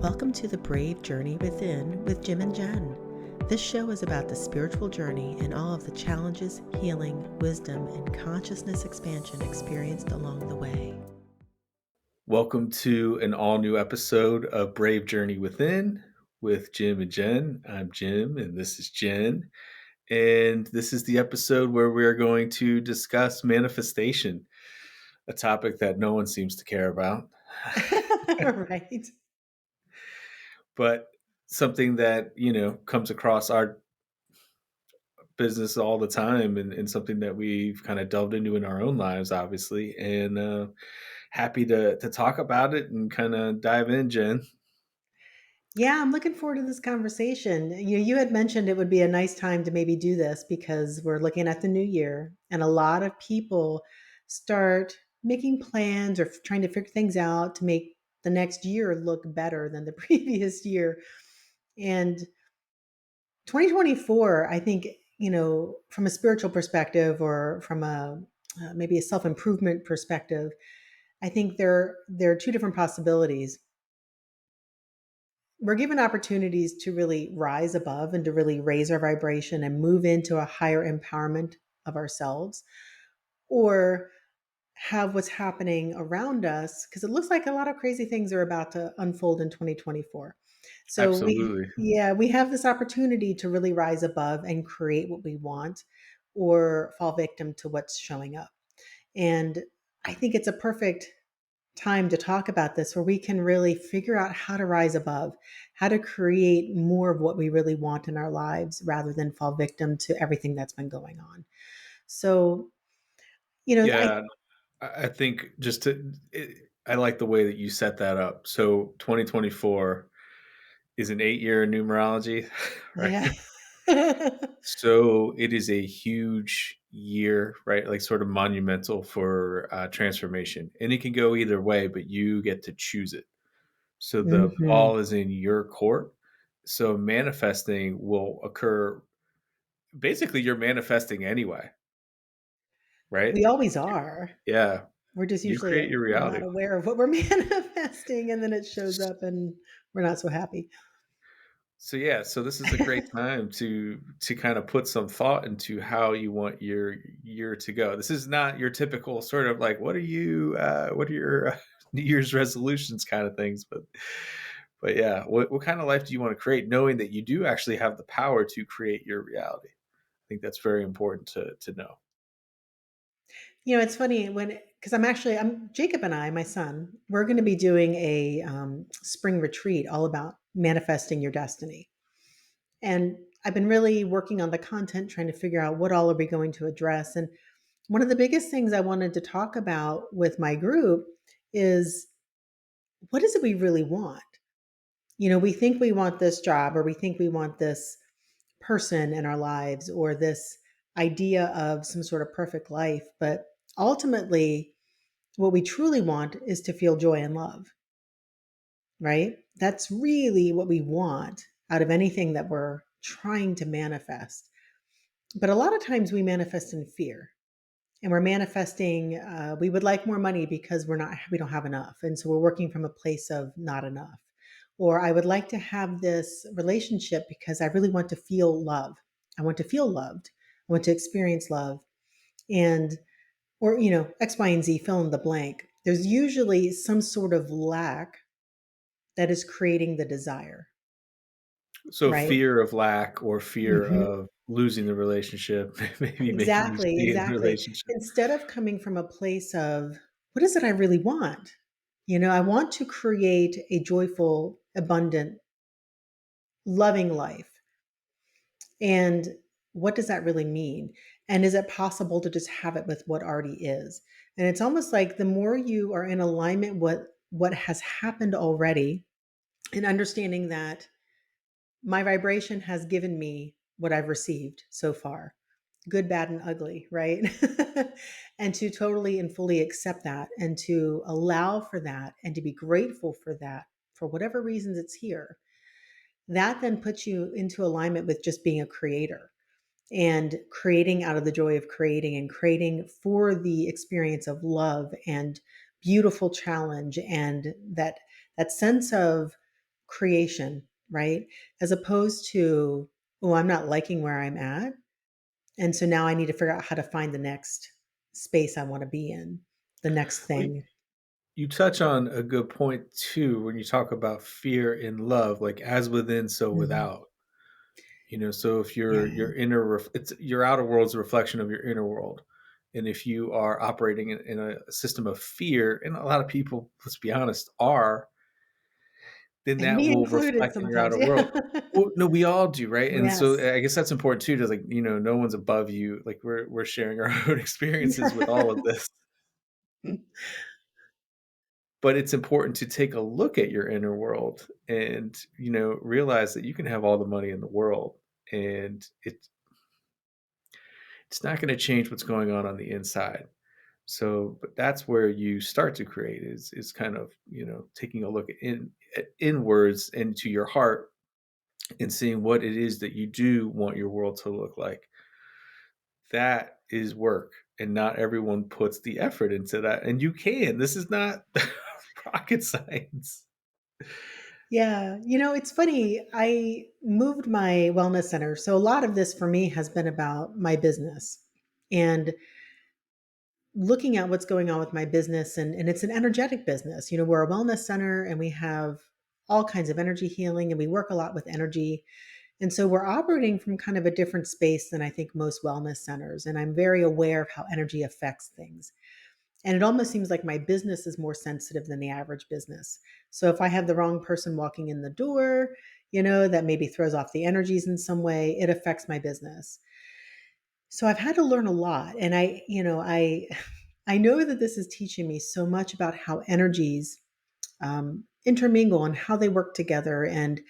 Welcome to the Brave Journey Within with Jim and Jenn. This show is about the spiritual journey and all of the challenges, healing, wisdom, and consciousness expansion experienced along the way. Welcome to an all new episode of Brave Journey Within with Jim and Jenn. I'm Jim and this is Jenn. And this is the episode where we are going to discuss manifestation, a topic that no one seems to care about, Right. but something that, comes across our business all the time and something that we've kind of delved into in our own lives, obviously. And happy to talk about it and kind of dive in, Jen. Yeah, I'm looking forward to this conversation. You had mentioned it would be a nice time to maybe do this because we're looking at the new year and a lot of people start making plans or trying to figure things out to make the next year look better than the previous year. And 2024, I think, from a spiritual perspective or from a maybe a self-improvement perspective, I think there are two different possibilities. We're given opportunities to really rise above and to really raise our vibration and move into a higher empowerment of ourselves, or have what's happening around us, because it looks like a lot of crazy things are about to unfold in 2024. So Absolutely. we have this opportunity to really rise above and create what we want, or fall victim to what's showing up. And I think it's a perfect time to talk about this where we can really figure out how to rise above, how to create more of what we really want in our lives rather than fall victim to everything that's been going on. So, I Yeah, I think I like the way that you set that up. So 2024 is an 8-year numerology, right? yeah. So it is a huge year, right? Like sort of monumental for transformation. And it can go either way, but you get to choose it. So the Mhm. ball is in your court. So manifesting will occur. Basically, you're manifesting anyway, right? We always are. Yeah. We're just You usually create your not reality. aware of what we're manifesting, and then it shows up and we're not so happy. So yeah, so this is a great time to kind of put some thought into how you want your year to go. This is not your typical sort of like what are your New Year's resolutions kind of things, but yeah, what kind of life do you want to create, knowing that you do actually have the power to create your reality? I think that's very important to know. It's funny because I'm Jacob and I, my son, we're going to be doing a spring retreat all about manifesting your destiny. And I've been really working on the content, trying to figure out what all are we going to address. And one of the biggest things I wanted to talk about with my group is, what is it we really want? We think we want this job, or we think we want this person in our lives, or this idea of some sort of perfect life. But ultimately, what we truly want is to feel joy and love, right? That's really what we want out of anything that we're trying to manifest. But a lot of times we manifest in fear, and we're manifesting, we would like more money because we don't have enough. And so we're working from a place of not enough. Or I would like to have this relationship because I really want to feel love. I want to feel loved. I want to experience love. And, or, X, Y, and Z, fill in the blank. There's usually some sort of lack that is creating the desire, So right? fear of lack or fear Mhm. of losing the relationship, maybe making you Exactly, stay in the exactly. relationship. Instead of coming from a place of, what is it I really want? I want to create a joyful, abundant, loving life. And what does that really mean? And is it possible to just have it with what already is? And it's almost like the more you are in alignment with what has happened already, and understanding that my vibration has given me what I've received so far, good, bad, and ugly, right? And to totally and fully accept that and to allow for that and to be grateful for that for whatever reasons it's here. That then puts you into alignment with just being a creator and creating out of the joy of creating, and creating for the experience of love and beautiful challenge, and that sense of creation, right? As opposed to, oh, I'm not liking where I'm at. And so now I need to figure out how to find the next space I want to be in, the next Well, thing. you touch on a good point too when you talk about fear and love, like as within, so Mhm. without. So if Yeah. your it's your outer world's a reflection of your inner world, and if you are operating in a system of fear, and a lot of people, let's be honest, are, then And that me will included reflect in your sometimes. outer Yeah. world. Well, no, we all do, right? And so Yes. I guess that's important too. To, like, no one's above you. Like we're sharing our own experiences with all of this. But it's important to take a look at your inner world and, realize that you can have all the money in the world, and it's not going to change what's going on the inside. So, but that's where you start to create, is kind of, taking a look at inwards into your heart and seeing what it is that you do want your world to look like. That is work, and not everyone puts the effort into that. And you can. This is not rocket science. Yeah. It's funny. I moved my wellness center. So a lot of this for me has been about my business and looking at what's going on with my business. And it's an energetic business. We're a wellness center and we have all kinds of energy healing and we work a lot with energy. And so we're operating from kind of a different space than I think most wellness centers. And I'm very aware of how energy affects things. And it almost seems like my business is more sensitive than the average business. So if I have the wrong person walking in the door, that maybe throws off the energies in some way, it affects my business. So I've had to learn a lot. And I know that this is teaching me so much about how energies intermingle and how they work together and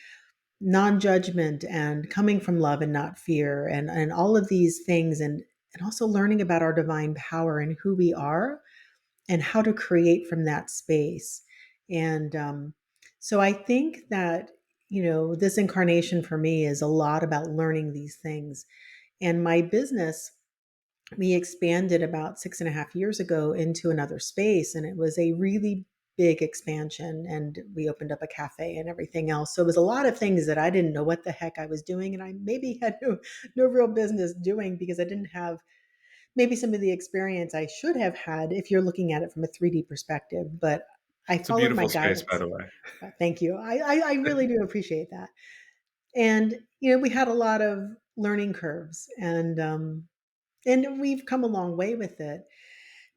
non-judgment and coming from love and not fear and all of these things and also learning about our divine power and who we are and how to create from that space. And so I think that, this incarnation for me is a lot about learning these things. And my business, we expanded about 6.5 years ago into another space, and it was a really big expansion. And we opened up a cafe and everything else. So it was a lot of things that I didn't know what the heck I was doing. And I maybe had no real business doing because I didn't have maybe some of the experience I should have had if you're looking at it from a 3D perspective, but I It's a followed my beautiful space, by guidance. the way. Thank you. I really do appreciate that. And we had a lot of learning curves, and we've come a long way with it.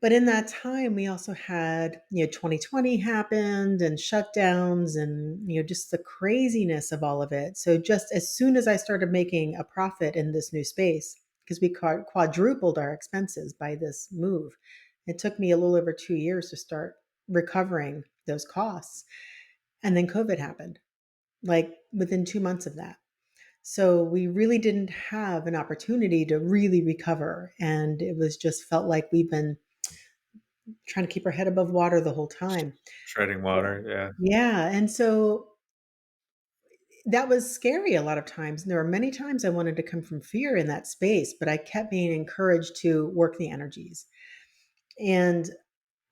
But in that time, we also had 2020 happened and shutdowns, and just the craziness of all of it. So just as soon as I started making a profit in this new space, because we quadrupled our expenses by this move, it took me a little over 2 years to start recovering those costs. And then COVID happened, like within 2 months of that. So we really didn't have an opportunity to really recover. And it was just felt like we've been trying to keep our head above water the whole time. Treading Yeah. water, yeah. Yeah, and so that was scary a lot of times, and there were many times I wanted to come from fear in that space, but I kept being encouraged to work the energies. And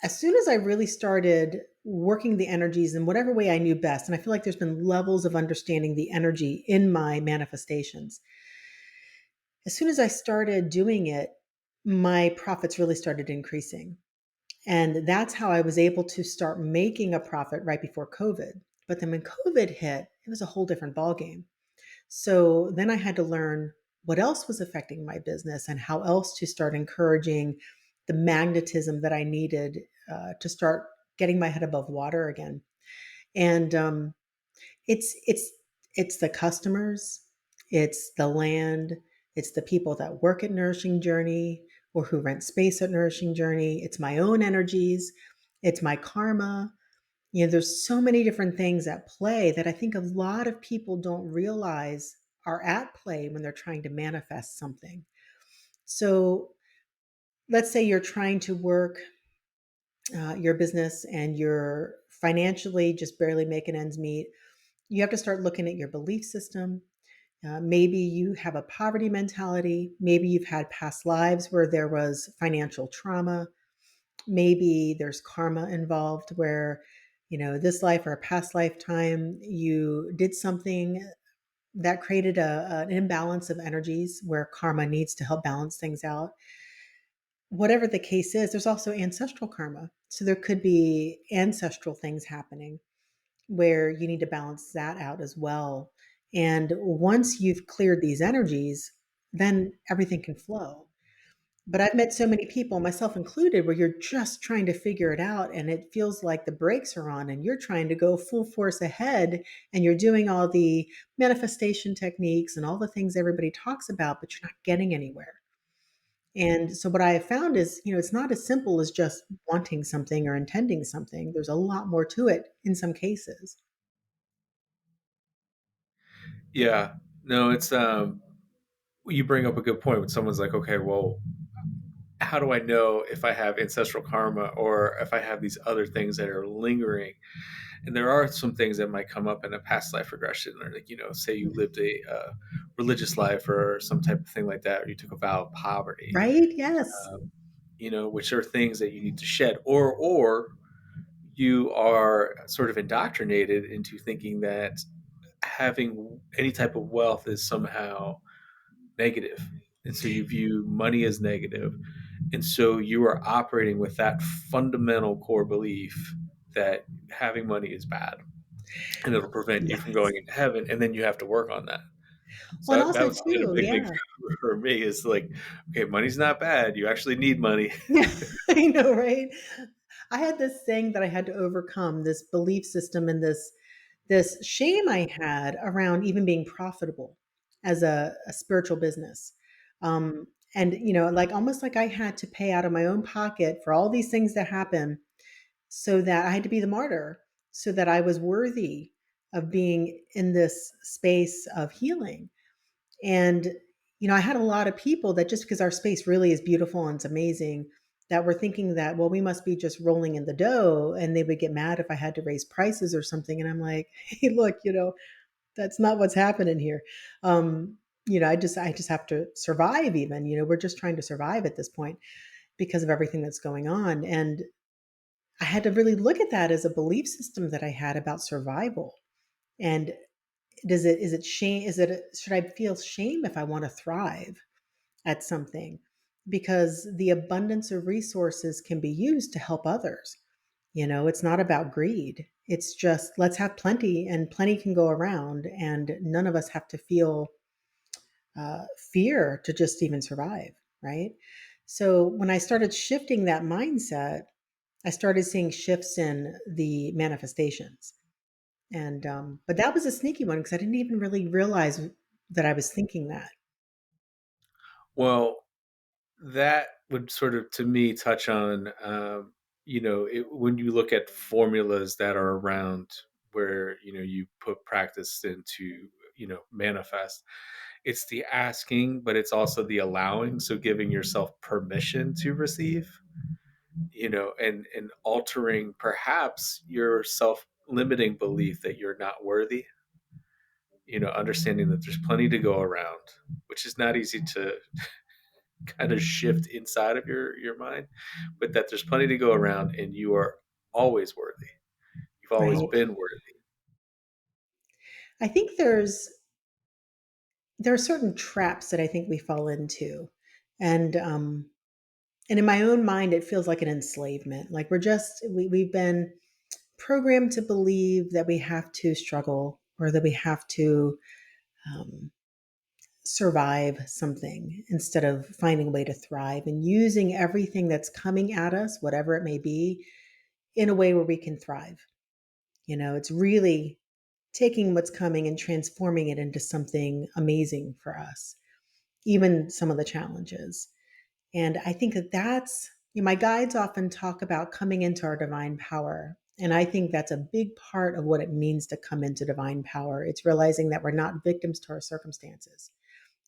as soon as I really started working the energies in whatever way I knew best, and I feel like there's been levels of understanding the energy in my manifestations. As soon as I started doing it, my profits really started increasing. And that's how I was able to start making a profit right before COVID. But then when COVID hit, it was a whole different ballgame. So then I had to learn what else was affecting my business and how else to start encouraging the magnetism that I needed to start getting my head above water again. And it's it's the customers, it's the land, it's the people that work at Nourishing Journey or who rent space at Nourishing Journey. It's my own energies, it's my karma. There's so many different things at play that I think a lot of people don't realize are at play when they're trying to manifest something. So let's say you're trying to work your business and you're financially just barely making ends meet. You have to start looking at your belief system. Maybe you have a poverty mentality. Maybe you've had past lives where there was financial trauma. Maybe there's karma involved where This life or a past lifetime, you did something that created an imbalance of energies where karma needs to help balance things out. Whatever the case is, there's also ancestral karma. So there could be ancestral things happening where you need to balance that out as well. And once you've cleared these energies, then everything can flow. But I've met so many people, myself included, where you're just trying to figure it out and it feels like the brakes are on and you're trying to go full force ahead and you're doing all the manifestation techniques and all the things everybody talks about, but you're not getting anywhere. And so what I have found is, it's not as simple as just wanting something or intending something. There's a lot more to it in some cases. Yeah. No, it's you bring up a good point when someone's like, okay, well, how do I know if I have ancestral karma or if I have these other things that are lingering? And there are some things that might come up in a past life regression, or like, say you lived a religious life or some type of thing like that, or you took a vow of poverty, Right? Yes. which are things that you need to shed, or you are sort of indoctrinated into thinking that having any type of wealth is somehow negative. And so you view money as negative. And so you are operating with that fundamental core belief that having money is bad and it'll prevent you from Yes. going into heaven. And then you have to work on that. Well, and So that also was been a too, big thing yeah. for me is like, okay, money's not bad. You actually need money. Yeah, I know, right? I had this thing that I had to overcome, this belief system and this shame I had around even being profitable as a spiritual business. And like almost like I had to pay out of my own pocket for all these things that happen so that I had to be the martyr so that I was worthy of being in this space of healing. And, I had a lot of people that just because our space really is beautiful and it's amazing, that were thinking that, well, we must be just rolling in the dough. And they would get mad if I had to raise prices or something. And I'm like, hey, look, that's not what's happening here. I just have to survive even, we're just trying to survive at this point because of everything that's going on. And I had to really look at that as a belief system that I had about survival. And is it shame? Should I feel shame if I want to thrive at something? Because the abundance of resources can be used to help others. It's not about greed. It's just let's have plenty and plenty can go around and none of us have to feel fear to just even survive, right? So when I started shifting that mindset, I started seeing shifts in the manifestations. And but that was a sneaky one because I didn't even really realize that I was thinking that. Well, that would sort of, to me, touch on, when you look at formulas that are around where, you put practice into, manifest, it's the asking, but it's also the allowing. So giving yourself permission to receive, and altering perhaps your self limiting belief that you're not worthy, understanding that there's plenty to go around, which is not easy to kind of shift inside of your mind, but that there's plenty to go around and you are always worthy. You've always Right. been worthy. I think there are certain traps that I think we fall into. And and in my own mind it feels like an enslavement. Like we've been programmed to believe that we have to struggle or that we have to um, survive something instead of finding a way to thrive and using everything that's coming at us, whatever it may be, in a way where we can thrive. It's really taking what's coming and transforming it into something amazing for us, even some of the challenges. And I think my guides often talk about coming into our divine power. And I think that's a big part of what it means to come into divine power. It's realizing that we're not victims to our circumstances.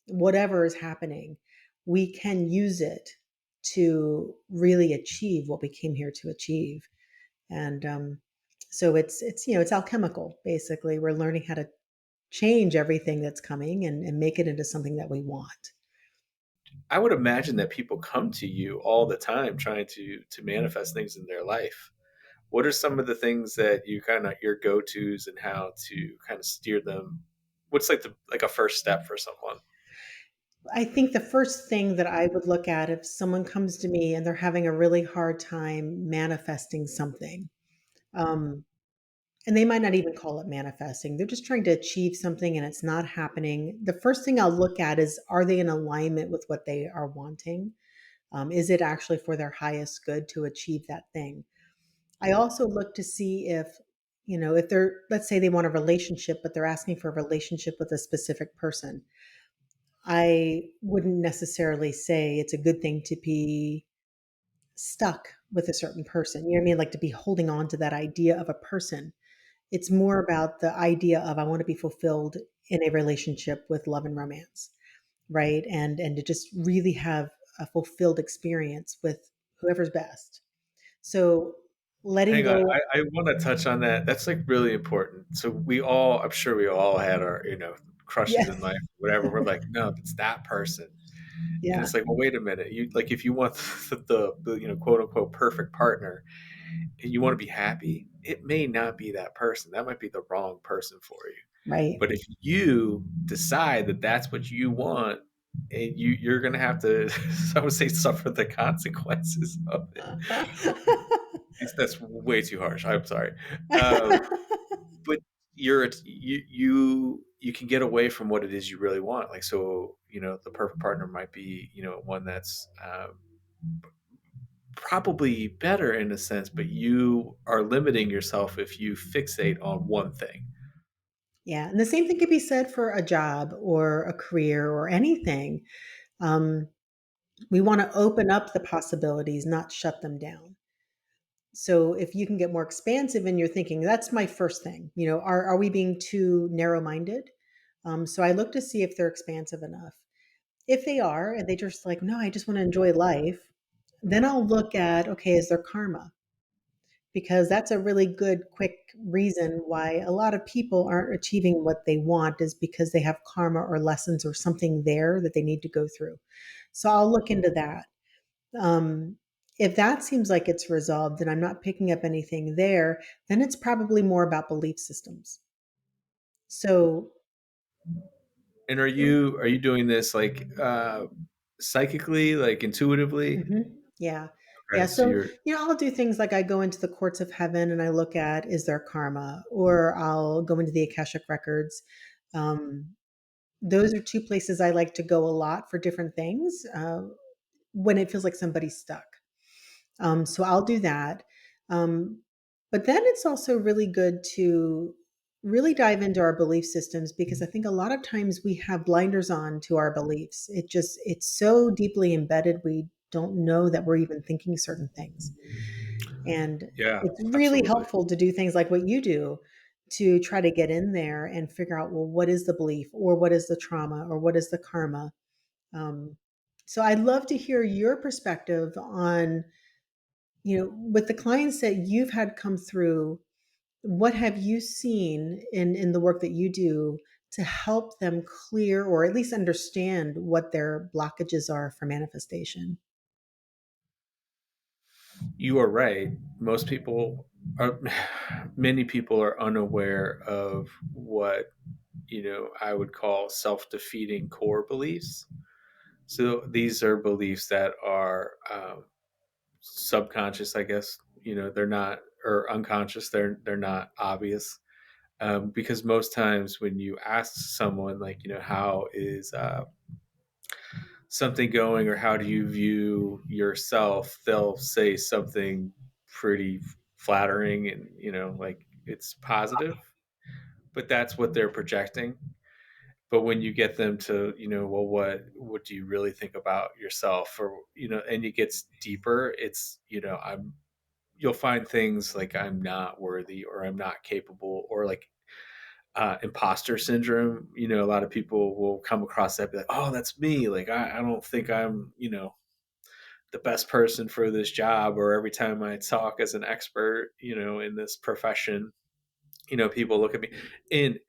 Whatever is happening, we can use it to really achieve what we came here to achieve. And so it's alchemical. Basically, we're learning how to change everything that's coming and make it into something that we want. I would imagine that people come to you all the time trying to manifest things in their life. What are some of the things that you kind of your go-tos and how to kind of steer them? What's like the like a first step for someone? I think the first thing that I would look at if someone comes to me and they're having a really hard time manifesting something, um, and they might not even call it manifesting. They're just trying to achieve something and it's not happening. The first thing I'll look at is, are they in alignment with what they are wanting? Is it actually for their highest good to achieve that thing? I also look to see if, if they're, let's say they want a relationship, but they're asking for a relationship with a specific person. I wouldn't necessarily say it's a good thing to be stuck with a certain person. You know what I mean? Like to be holding on to that idea of a person. It's more about the idea of I want to be fulfilled in a relationship with love and romance, right? And to just really have a fulfilled experience with whoever's best. So letting Hang on, go. I want to touch on that. That's like really important. So we all, I'm sure we all had our, crushes in Yes. life, whatever. We're like, no, it's that person. And Yeah. it's like, well, wait a minute. You like if you want the quote unquote perfect partner and you want to be happy, it may not be that person. That might be the wrong person for you. Right. But if you decide that that's what you want, and you're gonna have to, I would say, suffer the consequences of it. That's way too harsh. I'm sorry, but you can get away from what it is you really want. Like so, the perfect partner might be one that's probably better in a sense, but you are limiting yourself if you fixate on one thing. Yeah. And the same thing could be said for a job or a career or anything. Um, we want to open up the possibilities, not shut them down. So if you can get more expansive in your thinking, that's my first thing. Are we being too narrow minded? So I look to see if they're expansive enough. If they are, and they just like, no, I just want to enjoy life, then I'll look at, okay, is there karma? Because that's a really good, quick reason why a lot of people aren't achieving what they want is because they have karma or lessons or something there that they need to go through. So I'll look into that. Um, if that seems like it's resolved and I'm not picking up anything there, then it's probably more about belief systems. So, And are you doing this like psychically, like intuitively? yeah. Yeah. Okay, so So, you're I'll do things like I go into the courts of heaven and I look at, is there karma? Or I'll go into the Akashic records. Um, those are two places I like to go a lot for different things when it feels like somebody's stuck. So I'll do that. Um, but then it's also really good to really dive into our belief systems because I think a lot of times we have blinders on to our beliefs. It's so deeply embedded, we don't know that we're even thinking certain things. And yeah, it's really absolutely. helpful to do things like what you do to try to get in there and figure out, well, what is the belief or what is the trauma or what is the karma? Um, so I'd love to hear your perspective on, with the clients that you've had come through, what have you seen in the work that you do to help them clear or at least understand what their blockages are for manifestation? You are right. Most people are, many people are unaware of what, I would call self defeating core beliefs. So these are beliefs that are subconscious, I guess. They're not, or unconscious, they're not obvious. Because most times when you ask someone, like, how is something going or how do you view yourself, they'll say something pretty flattering and like it's positive, but that's what they're projecting. But when you get them to well, what do you really think about yourself, or and it gets deeper, it's I'm you'll find things like I'm not worthy or I'm not capable or like imposter syndrome. A lot of people will come across that, be like, oh, that's me. Like, I don't think I'm, the best person for this job. Or every time I talk as an expert, in this profession, people look at me. And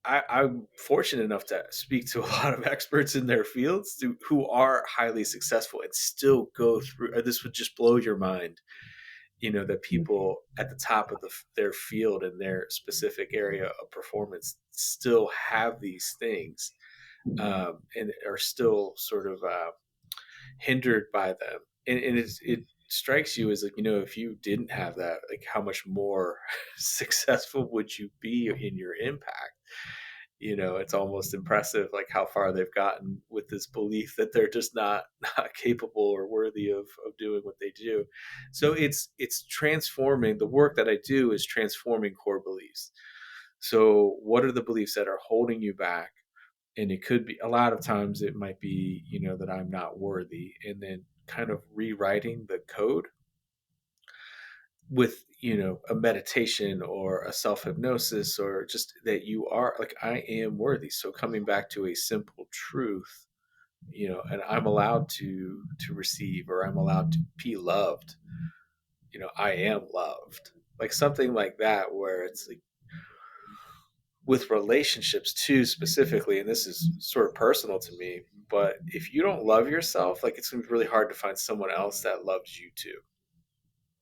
I'm fortunate enough to speak to a lot of experts in their fields who are highly successful and still go through. This would just blow your mind. that people at the top of their field in their specific area of performance still have these things, and are still sort of hindered by them. And it strikes you as like, if you didn't have that, like how much more successful would you be in your impact? It's almost impressive like how far they've gotten with this belief that they're just not capable or worthy of doing what they do. So it's transforming. The work that I do is transforming core beliefs. So what are the beliefs that are holding you back? And it could be, a lot of times it might be, that I'm not worthy, and then kind of rewriting the code with, a meditation or a self hypnosis, or just that you are like, I am worthy. So coming back to a simple truth, and I'm allowed to receive, or I'm allowed to be loved. I am loved, like something like that, where it's like, with relationships too, specifically, and this is sort of personal to me, but if you don't love yourself, like, it's going to be really hard to find someone else that loves you too.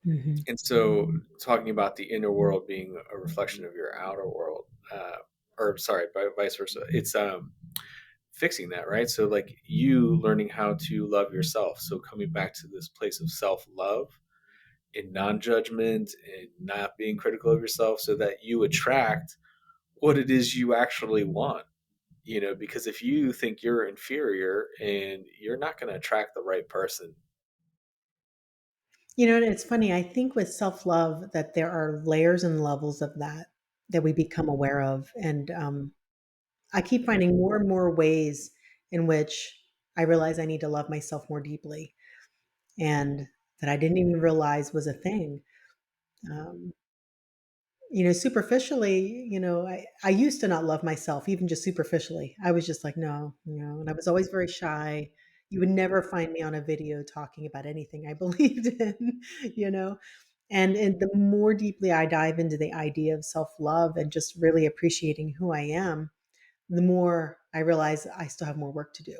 Hmm. And so talking about the inner world being a reflection of your outer world, or sorry, vice versa, it's fixing that, right? So like, you learning how to love yourself, so coming back to this place of self-love and non-judgment and not being critical of yourself, so that you attract what it is you actually want. Because if you think you're inferior, and you're not going to attract the right person. And it's funny. I think with self love that there are layers and levels of that we become aware of, and I keep finding more and more ways in which I realize I need to love myself more deeply, and that I didn't even realize was a thing. Um, superficially, I used to not love myself, even just superficially. I was just like, no, no. And I was always very shy. You would never find me on a video talking about anything I believed in, you know? And the more deeply I dive into the idea of self love and just really appreciating who I am, the more I realize I still have more work to do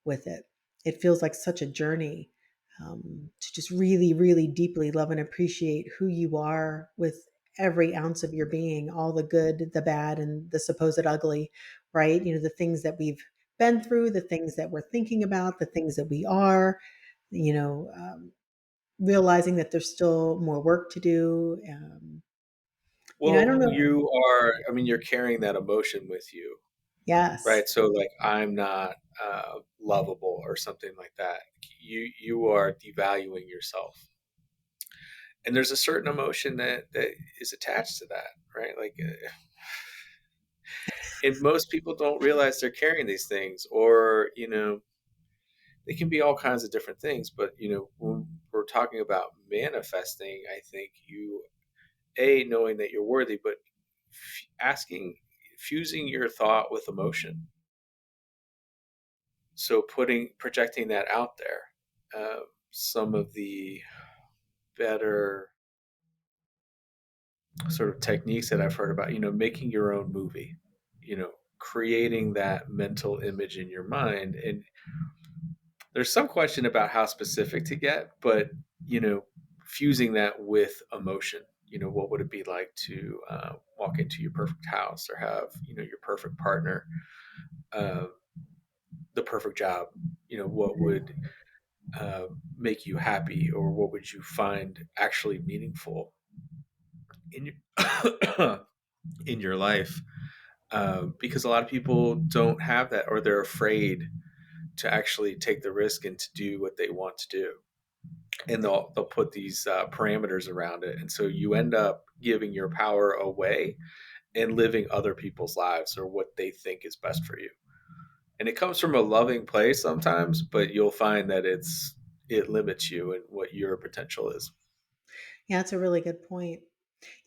with it. It feels like such a journey, to just really, really deeply love and appreciate who you are with every ounce of your being, all the good, the bad, and the supposed ugly, right? The things that we've been through, the things that we're thinking about, the things that we are, you know, um, realizing that there's still more work to do. I don't Well, know. you are, I mean, you're carrying that emotion with you, Yes. right? So like, I'm not lovable or something like that. You are devaluing yourself, and there's a certain emotion that is attached to that, right? Like, and most people don't realize they're carrying these things, or they can be all kinds of different things. But when we're talking about manifesting, I think you, a, knowing that you're worthy, but asking, fusing your thought with emotion. So projecting that out there. Some of the better sort of techniques that I've heard about, making your own movie, creating that mental image in your mind. And there's some question about how specific to get, but fusing that with emotion. What would it be like to walk into your perfect house, or have your perfect partner, uh, the perfect job? What would make you happy, or what would you find actually meaningful in your in your life? Because a lot of people don't have that, or they're afraid to actually take the risk and to do what they want to do, and they'll put these parameters around it, and so you end up giving your power away and living other people's lives, or what they think is best for you. And it comes from a loving place sometimes, but you'll find that it limits you and what your potential is. Yeah, that's a really good point.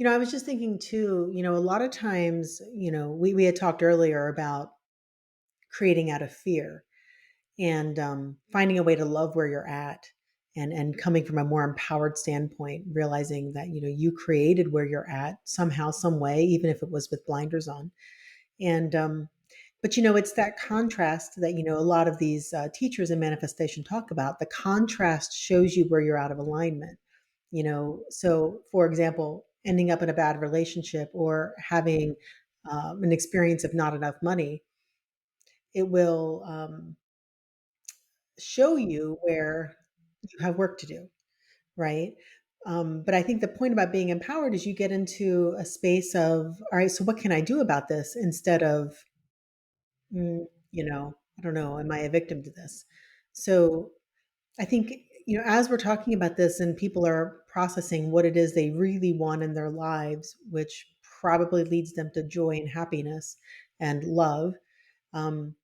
I was just thinking too, a lot of times, we had talked earlier about creating out of fear, and finding a way to love where you're at, and coming from a more empowered standpoint, realizing that, you created where you're at somehow, some way, even if it was with blinders on. And, but it's that contrast that, a lot of these teachers in manifestation talk about. The contrast shows you where you're out of alignment. So for example, ending up in a bad relationship or having an experience of not enough money, it will show you where you have work to do, right? But I think the point about being empowered is you get into a space of, all right, so what can I do about this instead of, I don't know, am I a victim to this? So I think, as we're talking about this and people are processing what it is they really want in their lives, which probably leads them to joy and happiness and love, um,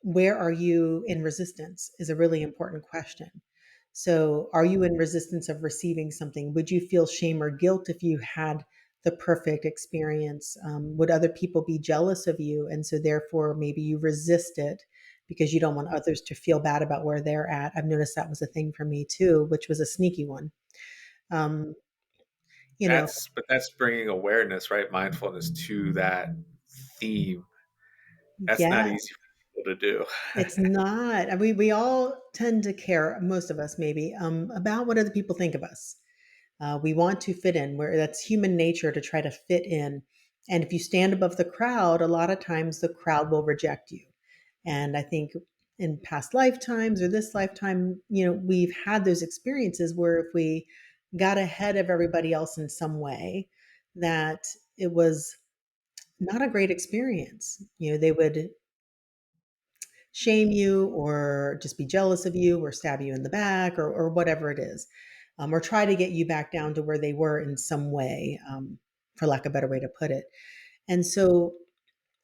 where are you in resistance is a really important question. So, are you in resistance of receiving something? Would you feel shame or guilt if you had the perfect experience? Would other people be jealous of you? And so, therefore, maybe you resist it because you don't want others to feel bad about where they're at. I've noticed that was a thing for me too, which was a sneaky one. Um, you know, That's bringing awareness, right? Mindfulness to that theme. That's not yeah, easy for people to do. it's not. We all tend to care, most of us maybe, about what other people think of us. We want to fit in, where that's human nature to try to fit in. And if you stand above the crowd, a lot of times the crowd will reject you. And I think in past lifetimes or this lifetime, we've had those experiences where if we got ahead of everybody else in some way, that it was not a great experience. They would shame you or just be jealous of you or stab you in the back or whatever it is, or try to get you back down to where they were in some way, for lack of a better way to put it. And so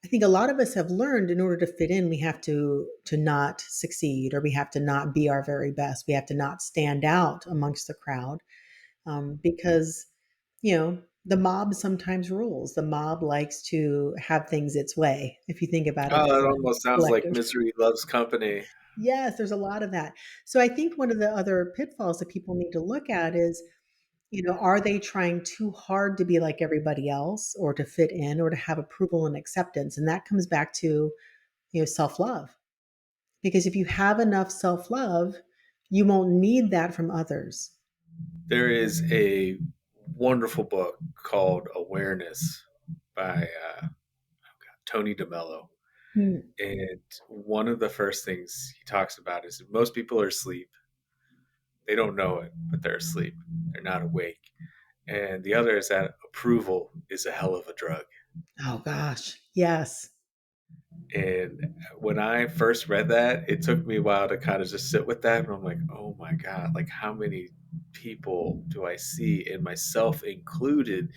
I think a lot of us have learned in order to fit in, we have to not succeed or we have to not be our very best. We have to not stand out amongst the crowd, because the mob sometimes rules. The mob likes to have things its way. If you think about it Oh, as it a almost sounds like collective. misery loves company. Yes, there's a lot of that. So I think one of the other pitfalls that people need to look at is, are they trying too hard to be like everybody else or to fit in or to have approval and acceptance? And that comes back to, self-love. Because if you have enough self-love, you won't need that from others. There is a wonderful book called Awareness by Tony DeMello. Hmm. And one of the first things he talks about is that most people are asleep. They don't know it, but they're asleep. They're not awake. And the other is that approval is a hell of a drug. Oh gosh. Yes. And when I first read that, it took me a while to kind of just sit with that. And I'm like, oh my God, like how many people do I see, and myself included,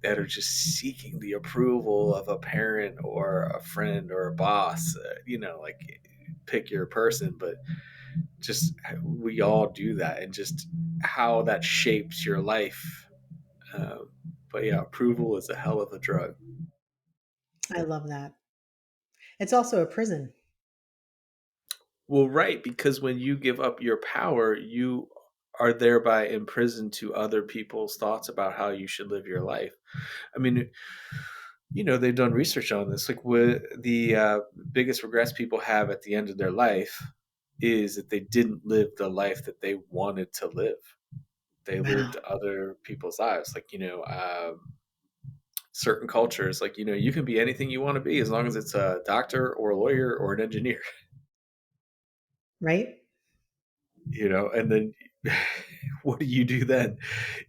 that are just seeking the approval of a parent or a friend or a boss? Like pick your person, but just we all do that, and just how that shapes your life. Um, but yeah, approval is a hell of a drug. I love that. It's also a prison. Well, right, because when you give up your power, you are thereby imprisoned to other people's thoughts about how you should live your life. I mean, they've done research on this. Like, what the biggest regrets people have at the end of their life is that they didn't live the life that they wanted to live. They lived Wow. other people's lives. Like, certain cultures, like, you can be anything you want to be as long as it's a doctor or a lawyer or an engineer. Right? And then what do you do then?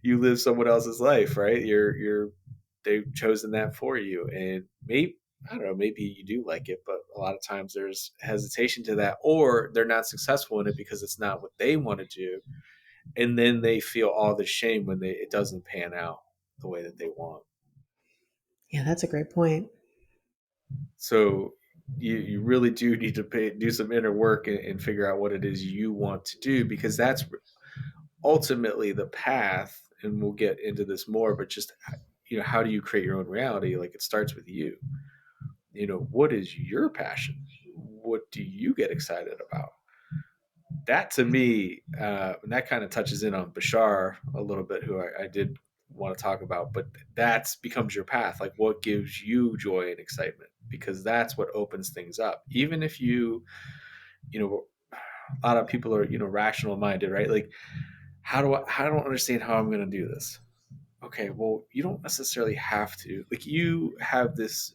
You live someone else's life, right? They've chosen that for you. And maybe, I don't know, maybe you do like it, but a lot of times there's hesitation to that, or they're not successful in it because it's not what they want to do. And then they feel all the shame when it doesn't pan out the way that they want. Yeah, that's a great point. So you really do need to do some inner work and figure out what it is you want to do, because that's ultimately the path. And we'll get into this more, but just how do you create your own reality? Like, it starts with you. What is your passion? What do you get excited about? That, to me, and that kind of touches in on Bashar a little bit, who I did want to talk about, but that's becomes your path. Like, what gives you joy and excitement? Because that's what opens things up. Even if you know a lot of people are rational minded, right? Like, I don't understand how I'm going to do this. Okay, well, you don't necessarily have to. Like, you have this,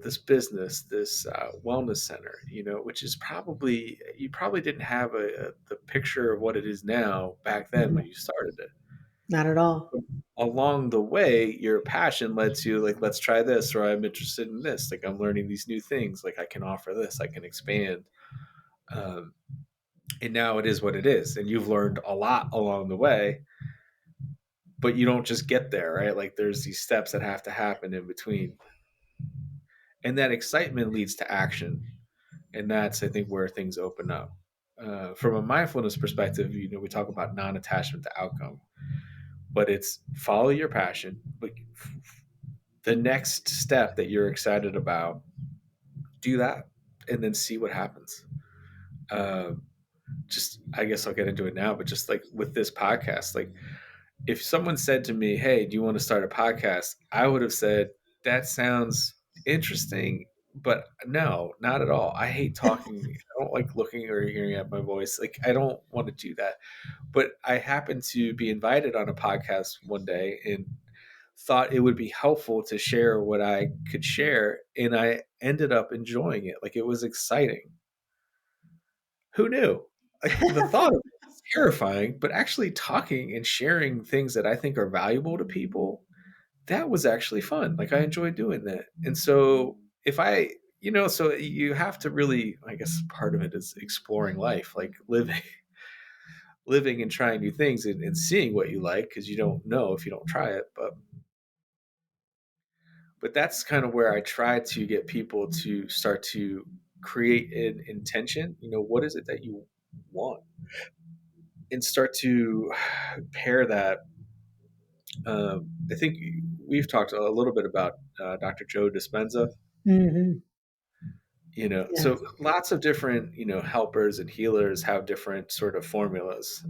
this business, this wellness center, which is probably, you probably didn't have the picture of what it is now back then when Mhm. you started it. Not at all. Along the way, your passion led to, like, let's try this, or I'm interested in this. Like, I'm learning these new things. Like, I can offer this, I can expand. Um, and now it is what it is. And you've learned a lot along the way, but you don't just get there, right? Like, there's these steps that have to happen in between. And that excitement leads to action. And that's, I think, where things open up. From a mindfulness perspective, we talk about non-attachment to outcome, but it's follow your passion. But the next step that you're excited about, do that, and then see what happens. Um, just, I guess I'll get into it now, but just like with this podcast, like, if someone said to me, "Hey, do you want to start a podcast?" I would have said, "That sounds interesting, but no, not at all. I hate talking. I don't like looking or hearing at my voice. Like, I don't want to do that." But I happened to be invited on a podcast one day and thought it would be helpful to share what I could share, and I ended up enjoying it. Like, it was exciting. Who knew? Like, the thought of it is terrifying, but actually talking and sharing things that I think are valuable to people, that was actually fun. Like, I enjoyed doing that. And so, if I, so you have to really, I guess part of it is exploring life, like living and trying new things, and seeing what you like, because you don't know if you don't try it. But that's kind of where I try to get people to start to create an intention. What is it that you want? And start to pair that. I think we've talked a little bit about Dr. Joe Dispenza. Mhm. So Yes. lots of different helpers and healers have different sort of formulas.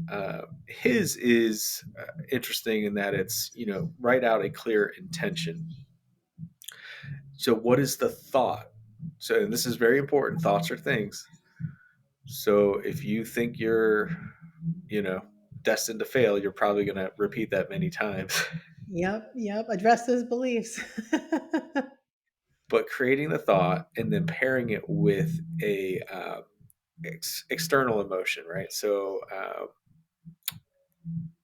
His is interesting in that it's write out a clear intention. So what is the thought? So, and this is very important. Thoughts are things. So if you think you're you know destined to fail, you're probably going to repeat that many times. Yep, yep, address those beliefs. But creating the thought and then pairing it with a external emotion, right? So,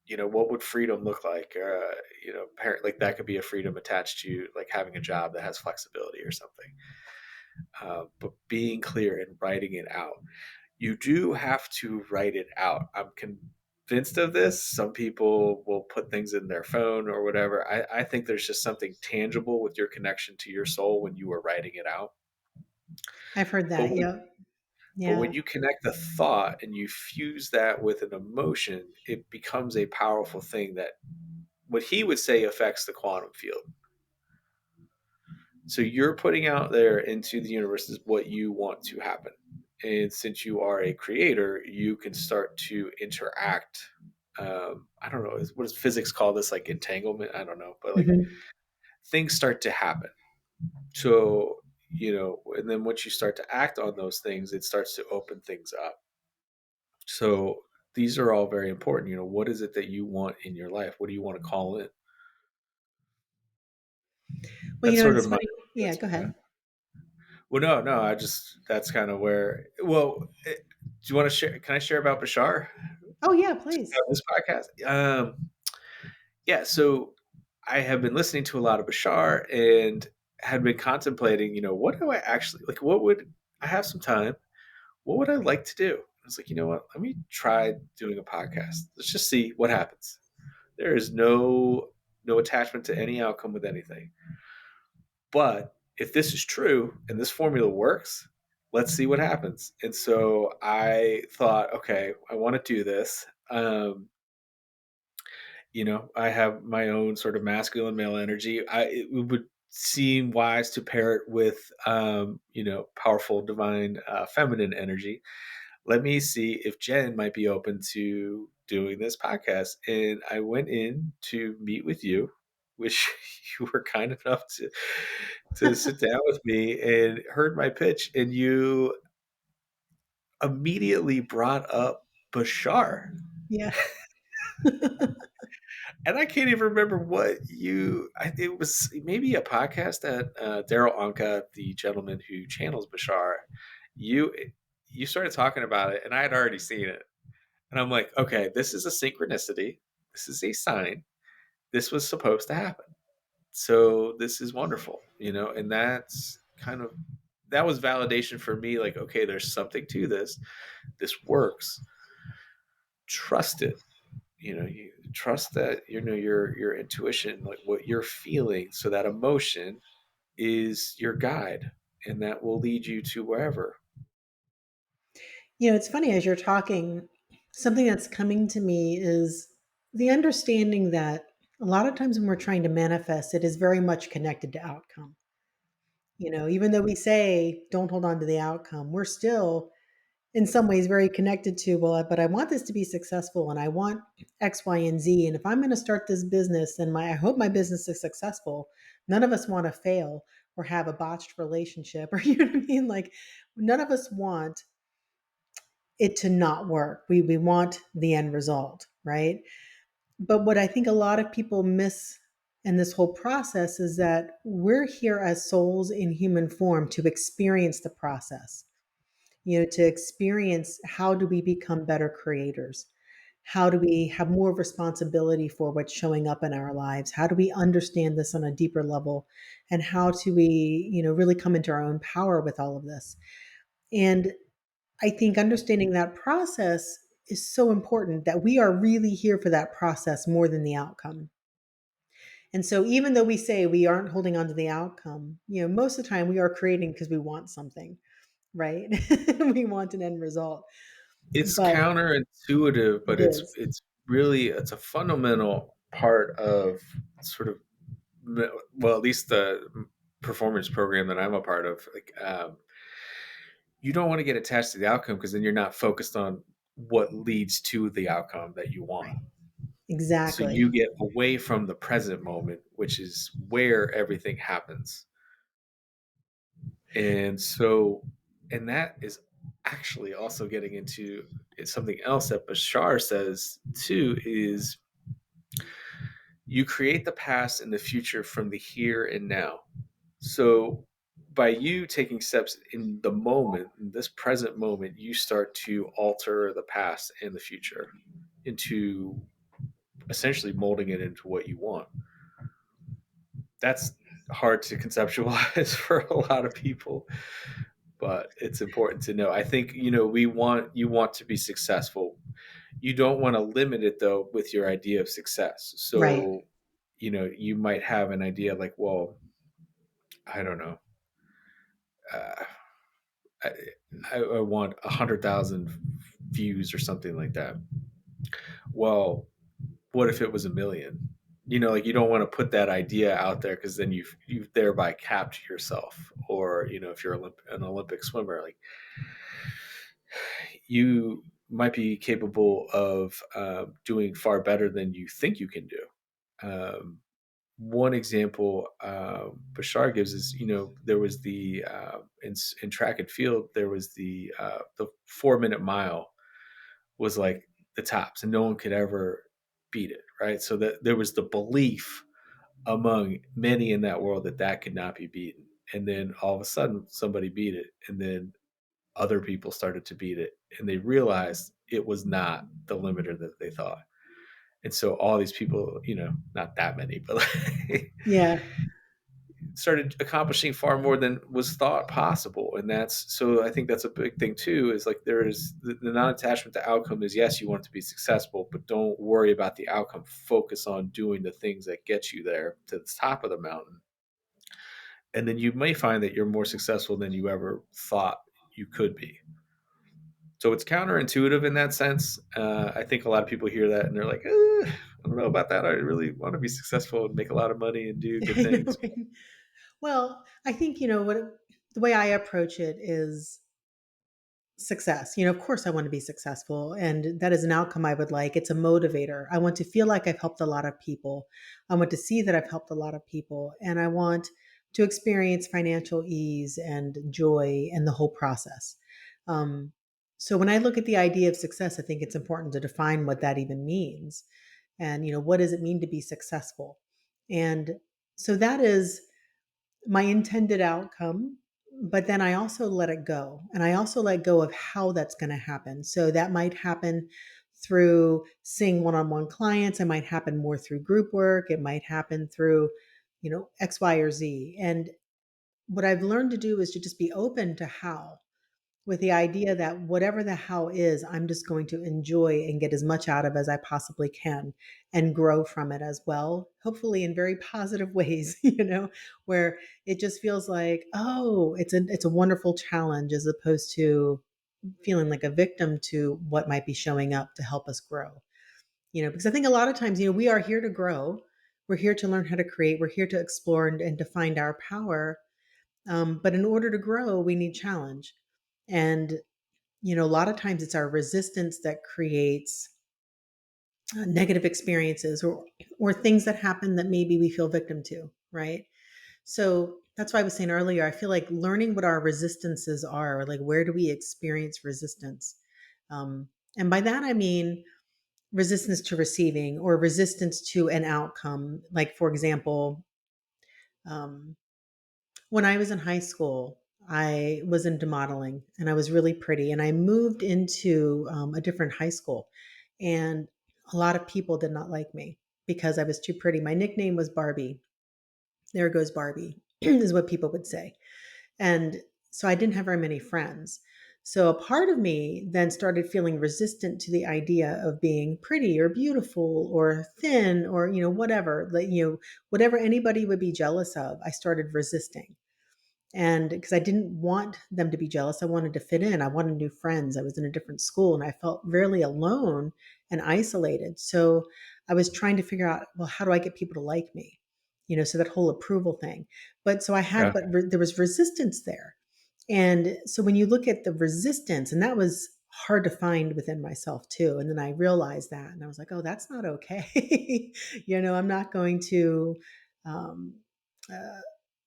what would freedom look like? Like, that could be a freedom attached to, like, having a job that has flexibility or something. But being clear and writing it out. You do have to write it out. I'm convinced of this. Some people will put things in their phone or whatever. I think there's just something tangible with your connection to your soul when you are writing it out. I've heard But that, when yep. But Yeah. when you connect the thought and you fuse that with an emotion, it becomes a powerful thing that, what he would say, affects the quantum field. So you're putting out there into the universe is what you want to happen. And since you are a creator, you can start to interact. I don't know, what does physics call this? Like entanglement? I don't know, but like, Mhm. things start to happen. So, and then once you start to act on those things, it starts to open things up. So these are all very important. What is it that you want in your life? What do you want to call in? Well, That's sort it's of my, funny. Yeah, go yeah. ahead. Well, no, no, that's kind of where, do you want to share? Can I share about Bashar? Oh, yeah, Just please. about this podcast? Yeah. So I have been listening to a lot of Bashar and had been contemplating, what do I actually like? I have some time? What would I like to do? I was like, you know what? Let me try doing a podcast. Let's just see what happens. There is no attachment to any outcome with anything. But if this is true and this formula works, let's see what happens. And so I thought, okay, I want to do this. I have my own sort of masculine male energy. It would seem wise to pair it with, powerful divine feminine energy. Let me see if Jen might be open to doing this podcast. And I went in to meet with you, which you were kind enough to sit down with me and heard my pitch, and you immediately brought up Bashar. Yeah. And I can't even remember what it was maybe a podcast that Daryl Anka, the gentleman who channels Bashar, you you started talking about it, and I had already seen it, and I'm like, okay, this is a synchronicity. This is a sign. This was supposed to happen. So this is wonderful, and that was validation for me. Like, okay, there's something to this. This works. Trust it. You trust that your intuition, like what you're feeling, so that emotion is your guide, and that will lead you to wherever. It's funny as you're talking, something that's coming to me is the understanding that a lot of times when we're trying to manifest, it is very much connected to outcome. Even though we say don't hold on to the outcome, we're still in some ways very connected to, well, but I want this to be successful and I want X, Y, and Z. And if I'm going to start this business, then I hope my business is successful. None of us want to fail or have a botched relationship, or you know what I mean? Like none of us want it to not work. We want the end result, right? But what I think a lot of people miss in this whole process is that we're here as souls in human form to experience the process, to experience how do we become better creators? How do we have more responsibility for what's showing up in our lives? How do we understand this on a deeper level? And how do we, really come into our own power with all of this? And I think understanding that process is so important that we are really here for that process more than the outcome. And so even though we say we aren't holding on to the outcome, most of the time we are creating because we want something, right? We want an end result. It's But counterintuitive, it but it's is. it's really it's a fundamental part of sort of, well, at least the performance program that I'm a part of. Like, you don't want to get attached to the outcome, because then you're not focused on what leads to the outcome that you want. Right. So Exactly. you get away from the present moment, which is where everything happens. And so, and that is actually also getting into something else that Bashar says too, is you create the past and the future from the here and now. So by you taking steps in the moment, in this present moment, you start to alter the past and the future into essentially molding it into what you want. That's hard to conceptualize for a lot of people, but it's important to know. I think, you want to be successful. You don't want to limit it though with your idea of success. Right. So, you might have an idea like, well, I don't know. Uh, I, I want 100,000 views or something like that. Well, what if it was a million? Like, you don't want to put that idea out there, because then you've thereby capped yourself. Or, if you're an Olympic swimmer, like, you might be capable of doing far better than you think you can do. Um, One example Bashar gives is, there was in track and field, there was the 4 minute mile was like the tops, and no one could ever beat it, right? So that there was the belief among many in that world that that could not be beaten, and then all of a sudden somebody beat it, and then other people started to beat it, and they realized it was not the limiter that they thought. And so all these people, not that many, but like, Yeah. started accomplishing far more than was thought possible. And that's, so I think that's a big thing too, is like, there is the non-attachment to outcome is, yes, you want to be successful, but don't worry about the outcome. Focus on doing the things that get you there to the top of the mountain. And then you may find that you're more successful than you ever thought you could be. So it's counterintuitive in that sense. I think a lot of people hear that and they're like, I don't know about that. I really want to be successful and make a lot of money and do good I know, things. right? Well, I think, the way I approach it is success. Of course I want to be successful and that is an outcome I would like. It's a motivator. I want to feel like I've helped a lot of people. I want to see that I've helped a lot of people and I want to experience financial ease and joy in the whole process. Um, so when I look at the idea of success, I think it's important to define what that even means. and what does it mean to be successful? And so that is my intended outcome, but then I also let it go. And I also let go of how that's going to happen. So that might happen through seeing one-on-one clients, it might happen more through group work, it might happen through, X, Y, or Z. And what I've learned to do is to just be open to how, with the idea that whatever the how is, I'm just going to enjoy and get as much out of as I possibly can and grow from it as well, hopefully in very positive ways, where it just feels like, oh, it's a wonderful challenge as opposed to feeling like a victim to what might be showing up to help us grow. Because I think a lot of times, we are here to grow. We're here to learn how to create. We're here to explore and to find our power. But in order to grow, we need challenge. And a lot of times it's our resistance that creates negative experiences or things that happen that maybe we feel victim to, right? So that's why I was saying earlier, I feel like learning what our resistances are, like where do we experience resistance? Um, and by that I mean resistance to receiving or resistance to an outcome. Like for example, um, when I was in high school, I was into modeling and I was really pretty. And I moved into a different high school. And a lot of people did not like me because I was too pretty. My nickname was Barbie. There goes Barbie, is what people would say. And so I didn't have very many friends. So a part of me then started feeling resistant to the idea of being pretty or beautiful or thin or, whatever, like, whatever anybody would be jealous of, I started resisting. And because I didn't want them to be jealous, I wanted to fit in. I wanted new friends. I was in a different school and I felt really alone and isolated. So I was trying to figure out, well, how do I get people to like me? So that whole approval thing. But so I had, Yeah. but there was resistance there. And so when you look at the resistance, and that was hard to find within myself too. And then I realized that and I was like, oh, that's not okay. I'm not going to, um, uh,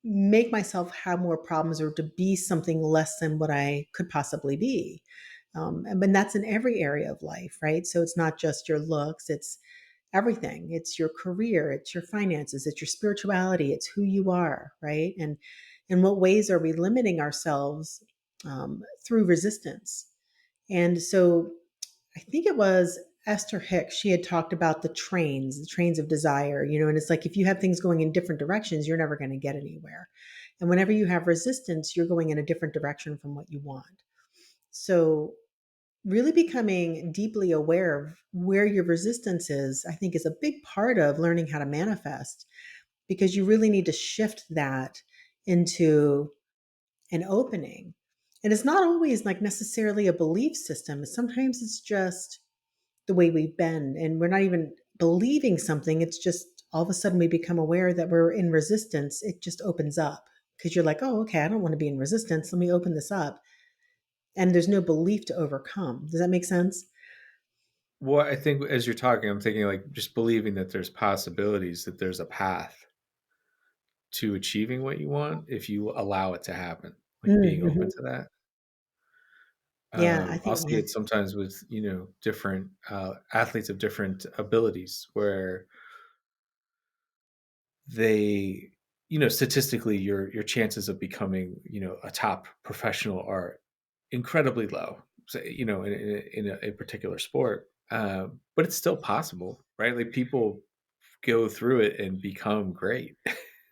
make myself have more problems or to be something less than what I could possibly be. And that's in every area of life, right? So it's not just your looks, it's everything. It's your career, it's your finances, it's your spirituality, it's who you are, right? And in what ways are we limiting ourselves through resistance? And so I think it was Esther Hicks. She had talked about the trains of desire, and it's like if you have things going in different directions, you're never going to get anywhere. And whenever you have resistance, you're going in a different direction from what you want. So, really becoming deeply aware of where your resistance is, I think, is a big part of learning how to manifest because you really need to shift that into an opening. And it's not always like necessarily a belief system, sometimes it's just the way we've been and we're not even believing something. It's just all of a sudden we become aware that we're in resistance. It just opens up because you're like, oh, okay, I don't want to be in resistance, let me open this up. And there's no belief to overcome. Does that make sense? Well, I think as you're talking, I'm thinking like just believing that there's possibilities, that there's a path to achieving what you want if you allow it to happen, like being open Mm-hmm. to that. Yeah, I I'll think, see yeah. it sometimes with, different athletes of different abilities where they, statistically, your chances of becoming, a top professional are incredibly low, say, in a particular sport. But it's still possible, right? Like people go through it and become great.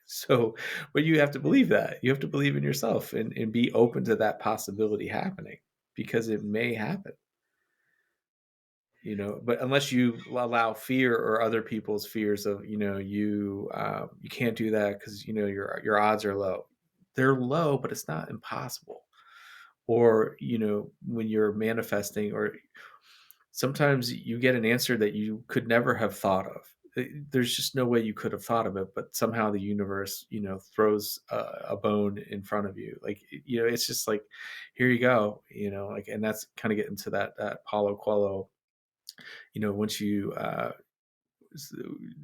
So, but you have to Yeah. believe that. You have to believe in yourself and be open to that possibility happening because it may happen, but unless you allow fear or other people's fears of, you can't do that because, your odds are low. They're low, but it's not impossible. Or, when you're manifesting or sometimes you get an answer that you could never have thought of. There's just no way you could have thought of it, but somehow the universe, throws a bone in front of you. Like, it's just like, here you go, like, and that's kind of getting to that Paulo Coelho, once you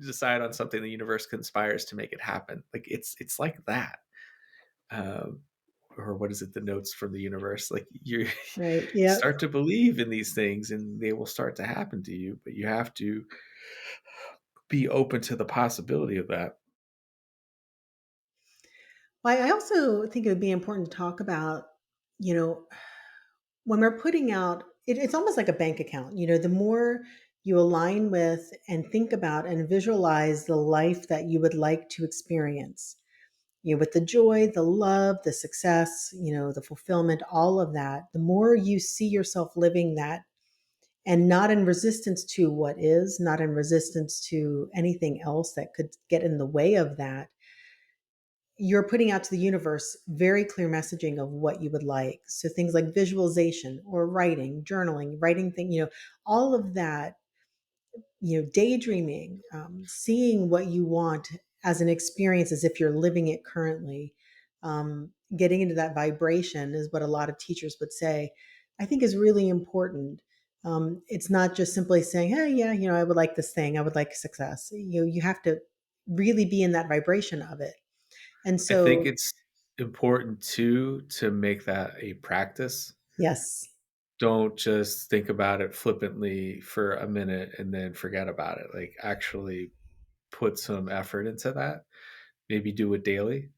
decide on something, the universe conspires to make it happen. Like it's like that. Um, or what is it? The notes from the universe. Like you Right. Yeah. start to believe in these things, and they will start to happen to you. But you have to be open to the possibility of that. Well, I also think it would be important to talk about, you know, when we're putting out it's almost like a bank account. The more you align with and think about and visualize the life that you would like to experience, with the joy, the love, the success, the fulfillment, all of that, the more you see yourself living that and not in resistance to what is, not in resistance to anything else that could get in the way of that, you're putting out to the universe very clear messaging of what you would like. So things like visualization or writing, journaling, writing thing, all of that, daydreaming, seeing what you want as an experience as if you're living it currently, getting into that vibration is what a lot of teachers would say, I think is really important. It's not just simply saying, hey, yeah, I would like this thing. I would like success. You have to really be in that vibration of it. And I think so, it's important too to make that a practice. yes, Don't just think about it flippantly for a minute and then forget about it. Like, actually put some effort into that. Maybe do it daily,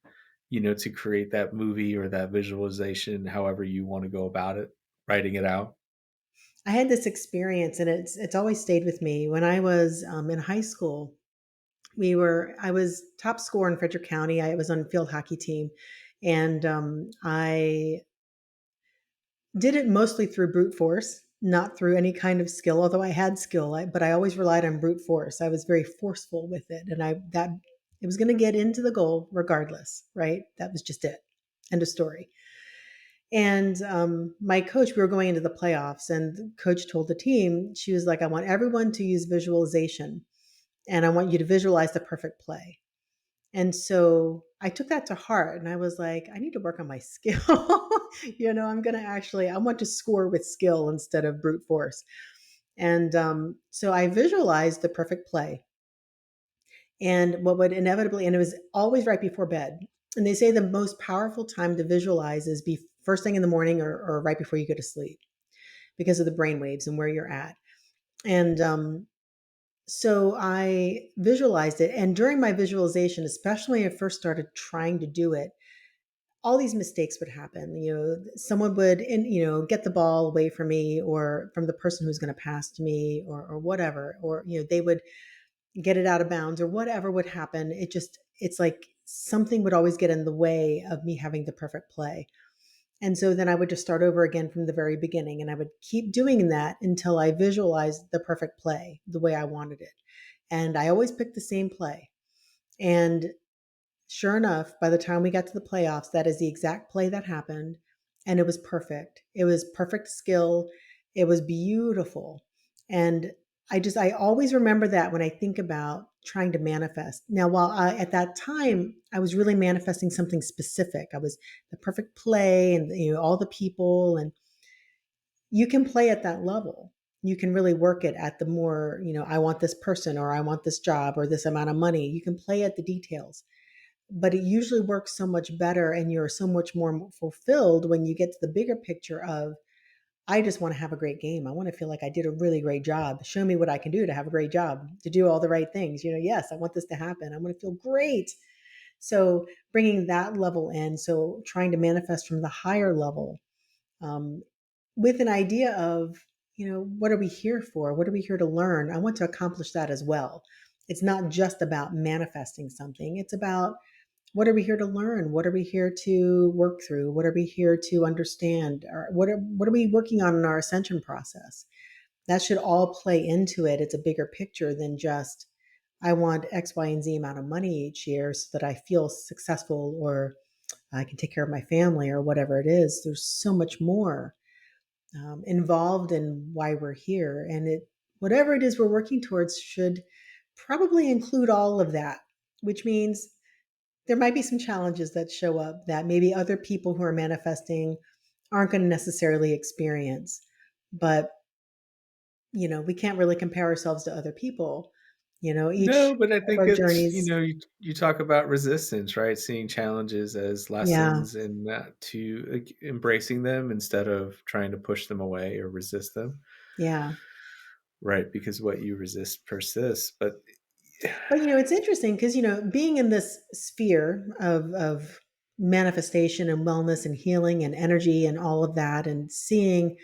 to create that movie or that visualization, however you want to go about it, writing it out. I had this experience, and it's always stayed with me. When I was in high school, I was top scorer in Frederick County. I was on the field hockey team, and I did it mostly through brute force, not through any kind of skill. Although I had skill, but I always relied on brute force. I was very forceful with it, and I that it was going to get into the goal regardless. Right? That was just it. End of story. And my coach, we were going into the playoffs, and the coach told the team, she was like, I want everyone to use visualization, and I want you to visualize the perfect play. And so I took that to heart, and I was like, I need to work on my skill. I'm going to I want to score with skill instead of brute force. And so I visualized the perfect play and what would inevitably, and it was always right before bed. And they say the most powerful time to visualize is first thing in the morning or right before you go to sleep because of the brain waves and where you're at. And so I visualized it. And during my visualization, especially when I first started trying to do it, all these mistakes would happen. Someone would, get the ball away from me or from the person who's going to pass to me or whatever, or, they would get it out of bounds or whatever would happen. It's like something would always get in the way of me having the perfect play. And so then I would just start over again from the very beginning. And I would keep doing that until I visualized the perfect play the way I wanted it. And I always picked the same play. And sure enough, by the time we got to the playoffs, that is the exact play that happened. And it was perfect. It was perfect skill. It was beautiful. And I always remember that when I think about trying to manifest. Now, at that time, I was really manifesting something specific. I was the perfect play and, all the people. And you can play at that level. You can really work it at the more, I want this person or I want this job or this amount of money. You can play at the details, but it usually works so much better and you're so much more fulfilled when you get to the bigger picture of, I just want to have a great game. I want to feel like I did a really great job. Show me what I can do to have a great job, to do all the right things. Yes, I want this to happen. I want to feel great. So bringing that level in, so trying to manifest from the higher level, um, with an idea of, what are we here for? What are we here to learn? I want to accomplish that as well. It's not just about manifesting something. It's about, what are we here to learn? What are we here to work through? What are we here to understand? Or what are we working on in our ascension process? That should all play into it. It's a bigger picture than just, I want X, Y, and Z amount of money each year so that I feel successful or I can take care of my family or whatever it is. There's so much more involved in why we're here. And whatever it is we're working towards should probably include all of that, which means there might be some challenges that show up that maybe other people who are manifesting aren't going to necessarily experience. But, we can't really compare ourselves to other people. Each No, but I of think our it's, journeys. you talk about resistance, right? Seeing challenges as Yeah. lessons and not to like, embracing them instead of trying to push them away or resist them, Yeah. right? Because what you resist persists. But But, it's interesting because, being in this sphere of manifestation and wellness and healing and energy and all of that, and seeing,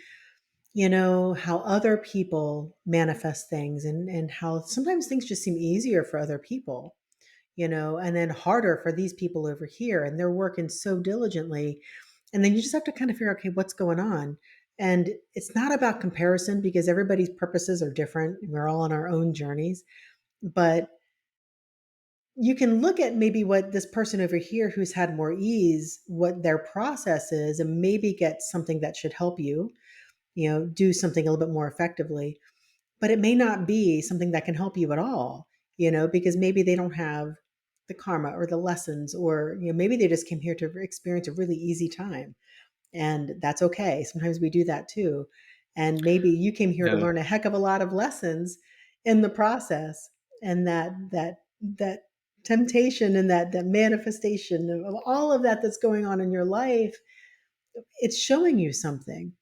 how other people manifest things, and how sometimes things just seem easier for other people, and then harder for these people over here. And they're working so diligently. And then you just have to kind of figure out, okay, what's going on? And it's not about comparison because everybody's purposes are different. We're all on our own journeys. But you can look at maybe what this person over here who's had more ease, what their process is, and maybe get something that should help you, do something a little bit more effectively. But it may not be something that can help you at all, because maybe they don't have the karma or the lessons, or, maybe they just came here to experience a really easy time. And that's okay. Sometimes we do that too. And maybe you came here to Yeah. learn a heck of a lot of lessons in the process. And that temptation and that manifestation of all of that that's going on in your life, it's showing you something.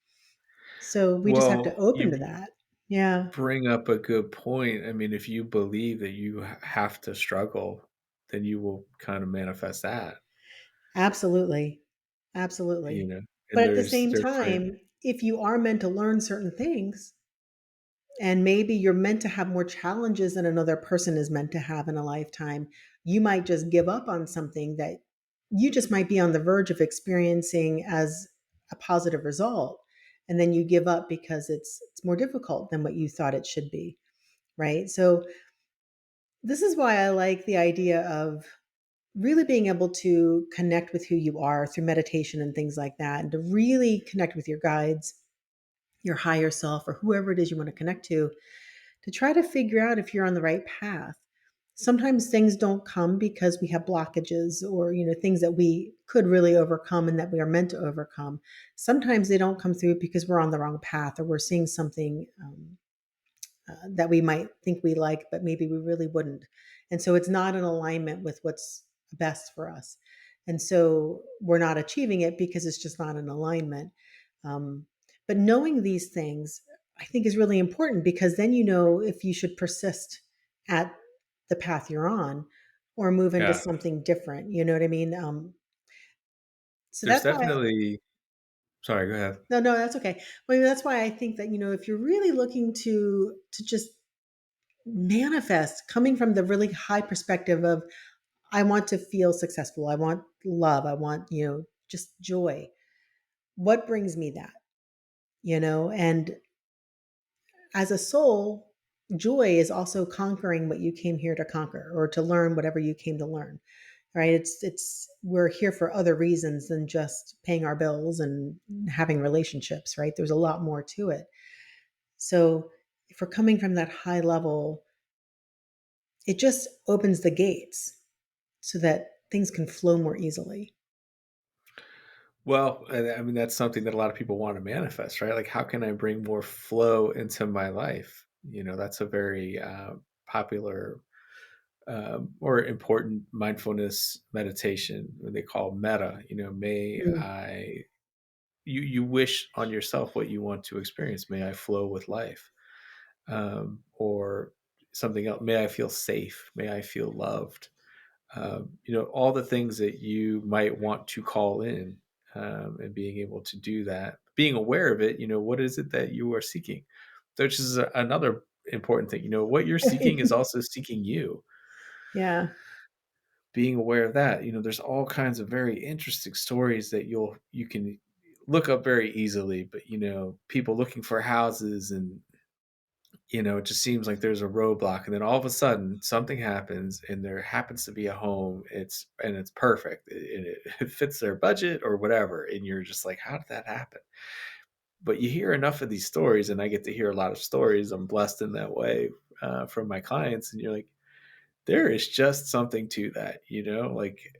So we just have to Well, open to you that. Yeah, bring up a good point. I mean, if you believe that you have to struggle, then you will kind of manifest that, absolutely. you Absolutely. know. And But at the there's same different. time, if you are meant to learn certain things, and maybe you're meant to have more challenges than another person is meant to have in a lifetime, you might just give up on something that you just might be on the verge of experiencing as a positive result. And then you give up because it's more difficult than what you thought it should be. Right. So this is why I like the idea of really being able to connect with who you are through meditation and things like that, and to really connect with your guides, your higher self, or whoever it is you want to connect to try to figure out if you're on the right path. Sometimes things don't come because we have blockages, or, things that we could really overcome and that we are meant to overcome. Sometimes they don't come through because we're on the wrong path, or we're seeing something that we might think we like, but maybe we really wouldn't. And so it's not in alignment with what's best for us. And so we're not achieving it because it's just not in alignment. Um, but knowing these things, I think, is really important, because then you know if you should persist at the path you're on or move into Yeah. something different. You know what I mean? So There's that's why. definitely. Sorry, go ahead. No, no, that's okay. Well, that's why I think that, if you're really looking to just manifest coming from the really high perspective of, I want to feel successful, I want love, I want, just joy. What brings me that? And as a soul, joy is also conquering what you came here to conquer, or to learn whatever you came to learn. Right? It's we're here for other reasons than just paying our bills and having relationships, right? There's a lot more to it. So if we're coming from that high level, it just opens the gates so that things can flow more easily. Well, I mean, that's something that a lot of people want to manifest, right? Like, how can I bring more flow into my life? That's a very popular or important mindfulness meditation they call meta. May Mm. I, you wish on yourself what you want to experience. May I flow with life, or something else. May I feel safe. May I feel loved. All the things that you might want to call in, and being able to do that, being aware of it. What is it that you are seeking? Which is another important thing. What you're seeking is also seeking you. Yeah. Being aware of that, there's all kinds of very interesting stories that you can look up very easily. But people looking for houses, and it just seems like there's a roadblock, and then all of a sudden something happens, and there happens to be a home. It's perfect, and it fits their budget or whatever, and you're just like, how did that happen? But you hear enough of these stories, and I get to hear a lot of stories. I'm blessed in that way, from my clients, and you're like, there is just something to that. Like,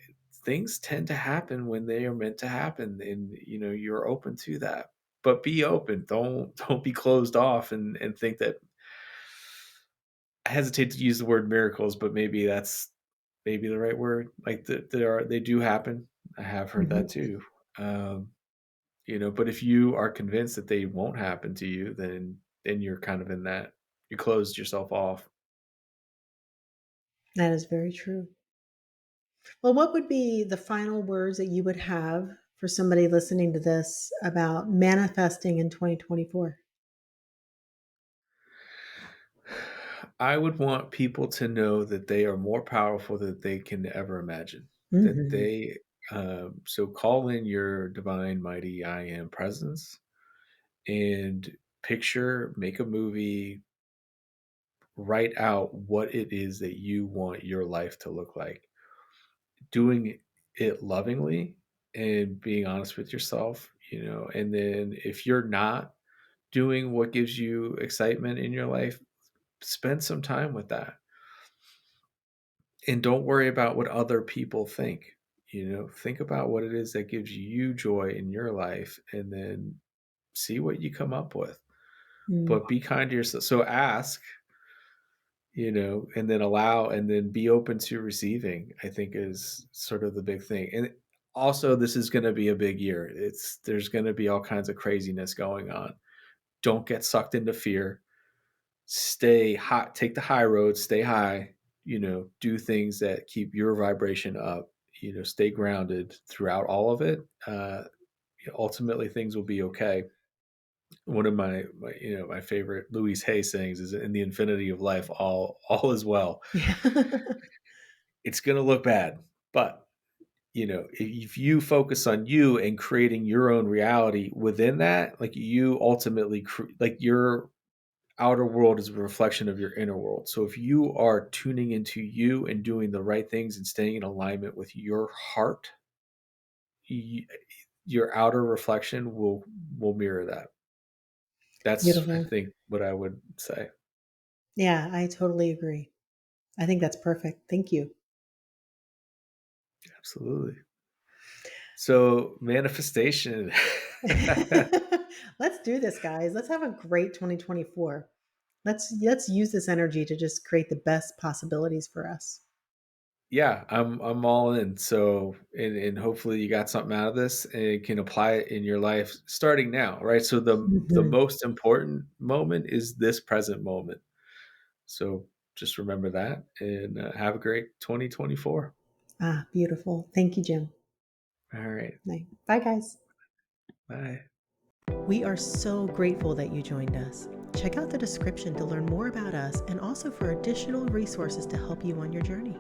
things tend to happen when they are meant to happen, and you're open to that. But be open. Don't be closed off, and think that. I hesitate to use the word miracles, but maybe that's maybe the right word. Like, they do happen. I have heard that Mhm. too. Um, but if you are convinced that they won't happen to you, then you're kind of in that, you closed yourself off. That is very true. Well, what would be the final words that you would have for somebody listening to this about manifesting in 2024? I would want people to know that they are more powerful than they can ever imagine. That Mhm. they, so call in your divine, mighty I am presence and make a movie, write out what it is that you want your life to look like. Doing it lovingly and being honest with yourself, and then if you're not doing what gives you excitement in your life, spend some time with that. And don't worry about what other people think. Think about what it is that gives you joy in your life and then see what you come up with. Mm. But be kind to yourself. So ask, and then allow and then be open to receiving, I think is sort of the big thing. And also this is going to be a big year. There's going to be all kinds of craziness going on. Don't get sucked into fear. Stay hot, take the high road, stay high, do things that keep your vibration up, stay grounded throughout all of it. Ultimately things will be okay. One of my favorite Louise Hay sayings is, in the infinity of life, all is well. Yeah. It's going to look bad, but if you focus on you and creating your own reality within that, like you ultimately like your outer world is a reflection of your inner world. So if you are tuning into you and doing the right things and staying in alignment with your heart, y your outer reflection will mirror that. That's, I Beautiful. think, what I would say. Yeah, I totally agree. I think that's perfect. Thank you. Absolutely. So manifestation. Let's do this, guys. Let's have a great 2024. Let's use this energy to just create the best possibilities for us. Yeah, I'm all in. So and hopefully you got something out of this and can apply it in your life starting now, right? So the Mhm. most important moment is this present moment. So just remember that and have a great 2024. Ah, beautiful. Thank you, Jim. All right. Bye, guys. Bye. We are so grateful that you joined us. Check out the description to learn more about us and also for additional resources to help you on your journey.